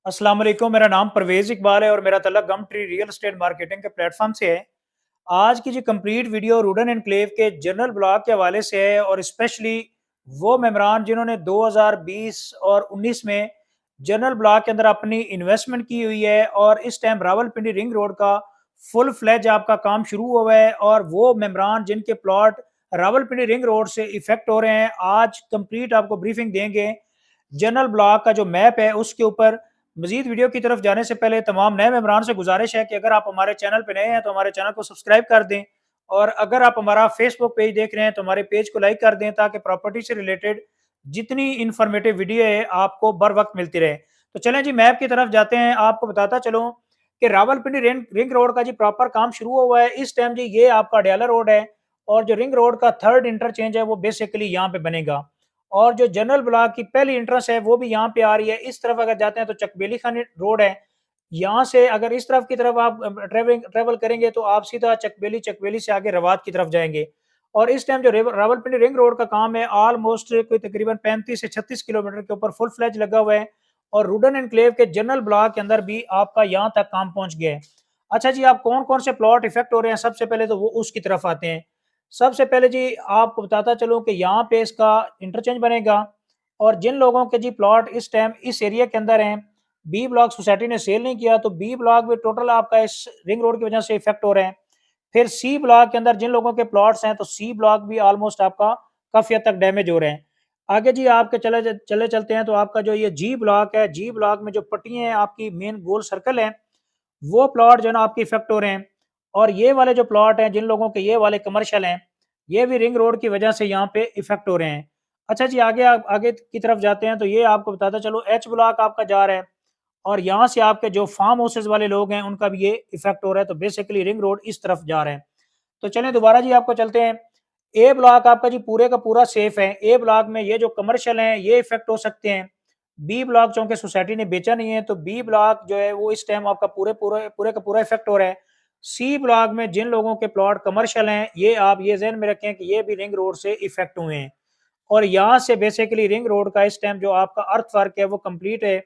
अस्सलाम वालेकुम। मेरा नाम परवेज़ इकबाल है और मेरा तल्लुक गम ट्री रियल एस्टेट मार्केटिंग के प्लेटफॉर्म से है। आज की जो कंप्लीट वीडियो रूडन एनक्लेव के जनरल ब्लॉक के हवाले से है और स्पेशली वो मेंबरान जिन्होंने 2020 और 19 में जनरल ब्लॉक के अंदर अपनी इन्वेस्टमेंट की हुई है और इस टाइम रावलपिंडी रिंग रोड का फुल फ्लेज आपका काम शुरू हुआ है और वो मेंबरान जिनके प्लॉट रावलपिंडी रिंग रोड से इफेक्ट हो रहे हैं, आज कंप्लीट आपको ब्रीफिंग देंगे। जनरल ब्लॉक का जो मैप है उसके ऊपर मजीद वीडियो की तरफ जाने से पहले तमाम नए मेंबरान से गुजारिश है कि अगर आप हमारे चैनल पर नए हैं तो हमारे चैनल को सब्सक्राइब कर दें और अगर आप हमारा फेसबुक पेज देख रहे हैं तो हमारे पेज को लाइक कर दें ताकि प्रॉपर्टी से रिलेटेड जितनी इन्फॉर्मेटिव वीडियो है आपको बर वक्त मिलती रहे। तो चलें जी मैप की तरफ जाते हैं। आपको बताता चलूँ कि रावलपिंडी रिंग रोड का जी प्रॉपर काम शुरू हुआ है इस टाइम। जी ये आपका अडयाला रोड है और जो रिंग रोड का थर्ड इंटरचेंज है वो बेसिकली यहाँ पे बनेगा और जो जनरल ब्लॉक की पहली एंट्रेंस है वो भी यहाँ पे आ रही है। इस तरफ अगर जाते हैं तो चकबेली खान रोड है। यहाँ से अगर इस तरफ की तरफ आप ट्रेवल करेंगे तो आप सीधा चकबेली, चकबेली से आगे रवात की तरफ जाएंगे। और इस टाइम जो रावलपिंडी रिंग रोड का काम है ऑलमोस्ट कोई तकरीबन 35 से 36 किलोमीटर के ऊपर फुल फ्लैज लगा हुआ है और रूडन एनक्लेव के जनरल ब्लॉक के अंदर भी आपका यहाँ तक काम पहुंच गया है। अच्छा जी, आप कौन कौन से प्लॉट इफेक्ट हो रहे हैं, सबसे पहले तो वो उसकी तरफ आते हैं। सबसे पहले जी आपको बताता चलूँ कि यहाँ पे इसका इंटरचेंज बनेगा और जिन लोगों के जी प्लॉट इस टाइम इस एरिया के अंदर हैं, बी ब्लॉक सोसाइटी ने सेल नहीं किया तो बी ब्लॉक भी टोटल आपका इस रिंग रोड की वजह से इफेक्ट हो रहे हैं। फिर सी ब्लॉक के अंदर जिन लोगों के प्लॉट्स हैं तो सी ब्लॉक भी ऑलमोस्ट आपका काफी हद तक डैमेज हो रहे हैं। आगे जी आपके चले चलते हैं तो आपका जो ये जी ब्लॉक है, जी ब्लॉक में जो पट्टियां हैं आपकी मेन गोल सर्कल है, वो प्लॉट जो है ना आपके इफेक्ट हो रहे हैं। और ये वाले जो प्लॉट हैं जिन लोगों के ये वाले कमर्शियल हैं, ये भी रिंग रोड की वजह से यहाँ पे इफेक्ट हो रहे हैं। अच्छा जी, आगे आप आगे की तरफ जाते हैं तो ये आपको बताता चलो एच ब्लॉक आपका जा रहा है और यहाँ से आपके जो फार्म हाउसेज वाले लोग हैं उनका भी ये इफेक्ट हो रहा है। तो बेसिकली रिंग रोड इस तरफ जा रहे हैं। तो चलें दोबारा जी आपको चलते हैं। ए ब्लॉक आपका जी पूरे का पूरा सेफ है। ए ब्लॉक में ये जो कमर्शियल हैं ये इफेक्ट हो सकते हैं। बी ब्लॉक चूंकि सोसाइटी ने बेचा नहीं है तो बी ब्लॉक जो है वो इस टाइम आपका पूरे पूरे पूरे का पूरा इफेक्ट हो रहा है। सी ब्लॉक में जिन लोगों के प्लॉट कमर्शियल हैं ये आप ये ज़हन में रखें कि ये भी रिंग रोड से इफेक्ट हुए हैं और यहाँ से बेसिकली रिंग रोड का इस टाइम जो आपका अर्थ वर्क है वो कंप्लीट है,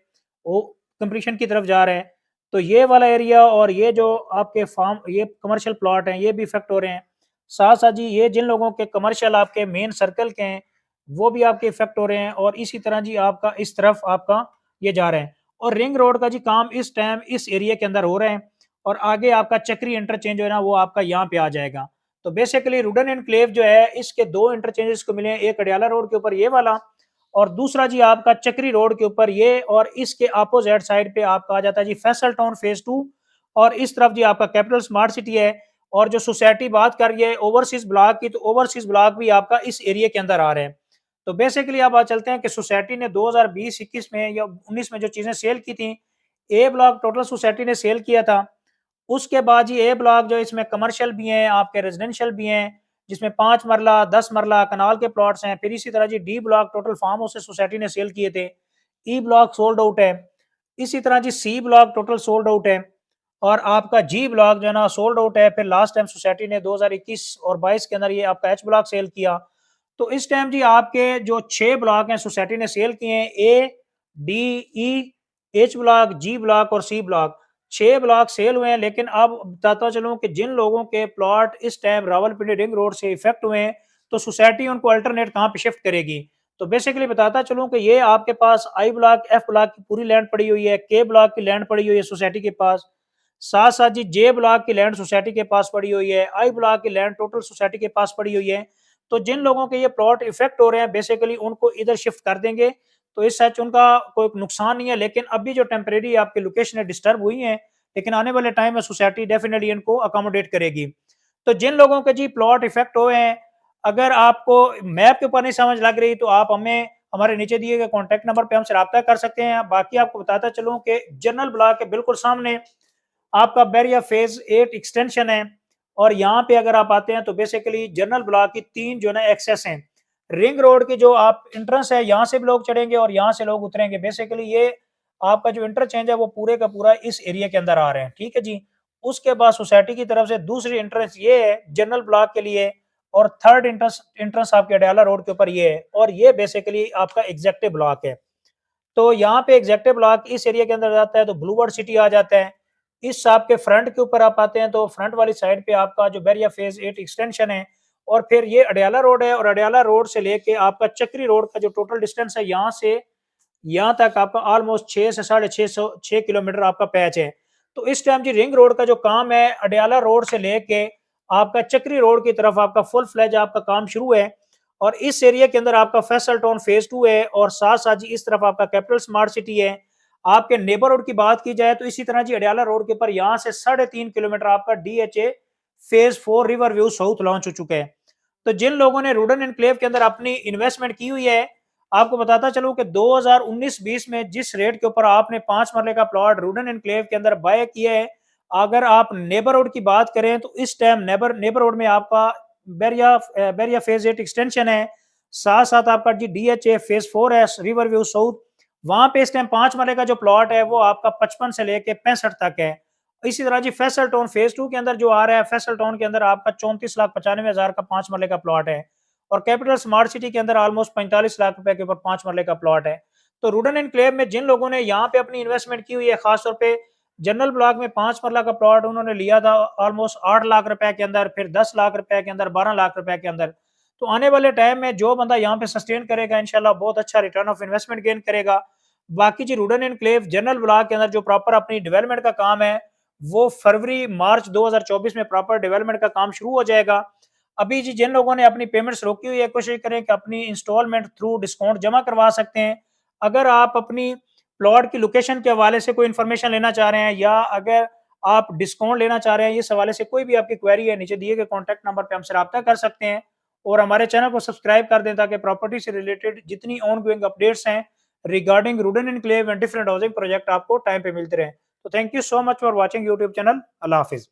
वो कंप्लीशन की तरफ जा रहे हैं। तो ये वाला एरिया और ये जो आपके फार्म ये कमर्शियल प्लॉट हैं ये भी इफेक्ट हो रहे हैं। साथ साथ जी ये जिन लोगों के कमर्शियल आपके मेन सर्कल के हैं वो भी आपके इफेक्ट हो रहे हैं और इसी तरह जी आपका इस तरफ आपका ये जा रहे हैं। और रिंग रोड का जी काम इस टाइम इस एरिया के अंदर हो रहे हैं और आगे आपका चक्री इंटरचेंज है ना वो आपका यहाँ पे आ जाएगा। तो बेसिकली रूडन एनक्लेव जो है इसके दो इंटरचेंजेस को मिले हैं, एक अडयाला रोड के ऊपर ये वाला और दूसरा जी आपका चक्री रोड के ऊपर ये, और इसके अपोजिट साइड पे आपका आ जाता है जी फैसल टाउन फेज 2 और इस तरफ जी आपका कैपिटल स्मार्ट सिटी है। और जो सोसाइटी बात कर रही है ओवरसीज ब्लॉक की, तो ओवरसीज ब्लॉक भी आपका इस एरिया के अंदर आ रहे हैं। तो बेसिकली आप बात चलते हैं कि सोसाइटी ने 2020-21 में या 19 में जो चीजें सेल की थी, ए ब्लॉक टोटल सोसाइटी ने सेल किया था। उसके बाद जी ए ब्लॉक जो इसमें कमर्शियल भी हैं, आपके रेजिडेंशियल भी हैं, जिसमें 5 मरला, 10 मरला कनाल के प्लॉट्स हैं। फिर इसी तरह G D block total farm houses society ने सेल किए थे। ई ब्लॉक सोल्ड आउट है। इसी तरह G C block total sold out है और आपका जी ब्लॉक जो है ना सोल्ड आउट है। फिर लास्ट टाइम सोसाइटी ने 2021 और 22 के अंदर ये आपका एच ब्लॉक सेल किया। तो इस टाइम जी आपके जो 6 ब्लॉक हैं सोसाइटी ने सेल किए हैं, ए, डी, ई, एच ब्लॉक, जी ब्लॉक और सी ब्लॉक। 6 ब्लॉक सेल हुए हैं। लेकिन अब बताता चलूं कि जिन लोगों के प्लॉट इस टाइम रावलपिंडी रिंग रोड से इफेक्ट हुए हैं तो सोसाइटी उनको अल्टरनेट कहाँ पे शिफ्ट करेगी। तो बेसिकली बताता चलूं कि ये आपके पास आई ब्लॉक, एफ ब्लॉक की पूरी लैंड पड़ी हुई है, के ब्लॉक की लैंड पड़ी हुई है सोसाइटी के पास, साथ साथ जी जे ब्लॉक की लैंड सोसाइटी के पास पड़ी हुई है, आई ब्लॉक की लैंड टोटल सोसाइटी के पास पड़ी हुई है। तो जिन लोगों के ये प्लॉट इफेक्ट हो रहे हैं बेसिकली उनको इधर शिफ्ट कर देंगे। तो इस सच उनका कोई नुकसान नहीं है, लेकिन अभी जो टेम्परेरी आपकी लोकेशन डिस्टर्ब हुई है, लेकिन आने वाले टाइम में सोसाइटी डेफिनेटली इनको अकोमोडेट करेगी। तो जिन लोगों के जी प्लॉट इफेक्ट हुए हैं, अगर आपको मैप के ऊपर नहीं समझ लग रही तो आप हमें हमारे नीचे दिए गए कॉन्टैक्ट नंबर पे हमसे रब्ता कर सकते हैं। बाकी आपको बताता चलूं कि जनरल ब्लॉक के बिल्कुल सामने आपका बैरिया फेज 8 एक्सटेंशन है और यहाँ पे अगर आप आते हैं तो बेसिकली जनरल ब्लॉक की 3 जो है ना एक्सेस हैं। रिंग रोड की जो आप इंट्रेंस है यहाँ से भी लोग चढ़ेंगे और यहाँ से लोग उतरेंगे। बेसिकली ये आपका जो इंटरचेंज है वो पूरे का पूरा इस एरिया के अंदर आ रहे हैं, ठीक है जी। उसके बाद सोसाइटी की तरफ से दूसरी इंट्रेंस ये है जनरल ब्लॉक के लिए और थर्ड इंट्रेंस इंट्रेंस आपके अडयाला रोड के ऊपर ये है और ये बेसिकली आपका एग्जेक्टिव ब्लॉक है। तो यहाँ पे एग्जेक्टिव ब्लॉक इस एरिया के अंदर जाता है तो ब्लू वर्ल्ड सिटी आ जाता है। इस आपके फ्रंट के ऊपर आप आते हैं तो फ्रंट वाली साइड पे आपका जो बैरिया फेज 8 एक्सटेंशन है और फिर ये अडयाला रोड है और अडयाला रोड से लेके आपका चक्री रोड का जो टोटल डिस्टेंस है यहाँ से यहाँ तक आपका ऑलमोस्ट 6 से 6.5 किलोमीटर आपका पैच है। तो इस टाइम जी रिंग रोड का जो काम है अडयाला रोड से लेके आपका चक्री रोड की तरफ आपका फुल फ्लेज आपका काम शुरू है और इस एरिया के अंदर आपका फैसल टाउन फेज 2 है और साथ साथ जी इस तरफ आपका कैपिटल स्मार्ट सिटी है। आपके नेबरहुड की बात की जाए तो इसी तरह जी अडयाला रोड के ऊपर यहाँ से 3.5 किलोमीटर आपका DHA phase 4 river view south launch हो चुका है। तो जिन लोगों ने रूडन एनक्लेव के अंदर अपनी इन्वेस्टमेंट की हुई है, आपको बताता चलूं कि 2019-20 में जिस रेट के ऊपर आपने 5 मरले का प्लॉट रूडन एनक्लेव के अंदर बाय किया है, अगर आप नेबरहुड की बात करें तो इस टाइम नेबरहुड में आपका बैरिया फेज 8 एक्सटेंशन है, साथ साथ आपका जी DHA फेज 4 है रिवर व्यू साउथ, वहां पे इस टाइम 5 मरले का जो प्लॉट है वो आपका 55 से लेके 65 तक है। इसी तरह जी फैसल टाउन फेज 2 के अंदर जो आ रहा है, फैसल टाउन के अंदर आपका 34,95,000 का 5 मरले का प्लॉट है और कैपिटल स्मार्ट सिटी के अंदर ऑलमोस्ट 45 लाख रुपए के ऊपर 5 मरले का प्लॉट है। तो रूडन एनक्लेव में जिन लोगों ने यहाँ पे अपनी इन्वेस्टमेंट की हुई है, खासतौर पे जनरल ब्लॉक में 5 मरला का प्लॉट उन्होंने लिया था ऑलमोस्ट 8 लाख रुपए के अंदर, फिर 10 लाख रुपए के अंदर, 12 लाख रुपए के अंदर। तो आने वाले टाइम में जो बंदा यहाँ पे सस्टेन करेगा इंशाल्लाह बहुत अच्छा रिटर्न ऑफ इन्वेस्टमेंट गेन करेगा। बाकी जी रूडन एनक्लेव जनरल ब्लॉक के अंदर जो प्रॉपर अपनी डेवलपमेंट का काम है वो फरवरी मार्च 2024 में प्रॉपर डेवलपमेंट का काम शुरू हो जाएगा। अभी जी जिन लोगों ने अपनी पेमेंट्स रोकी हुई है, कोशिश करें कि अपनी इंस्टॉलमेंट थ्रू डिस्काउंट जमा करवा सकते हैं। अगर आप अपनी प्लॉट की लोकेशन के हवाले से कोई इन्फॉर्मेशन लेना चाह रहे हैं या अगर आप डिस्काउंट लेना चाह रहे हैं, इस हवाले से कोई भी आपकी क्वेरी है, नीचे दिए गए कॉन्टैक्ट नंबर पे हमसे राब्ता कर सकते हैं और हमारे चैनल को सब्सक्राइब कर दें ताकि प्रॉपर्टी से रिलेटेड जितनी ऑन गोइंग अपडेट्स हैं regarding Rudan enclave and different housing project आपको टाइम पे मिलते रहें। तो thank you so much for watching YouTube channel. अल्लाह हाफिज।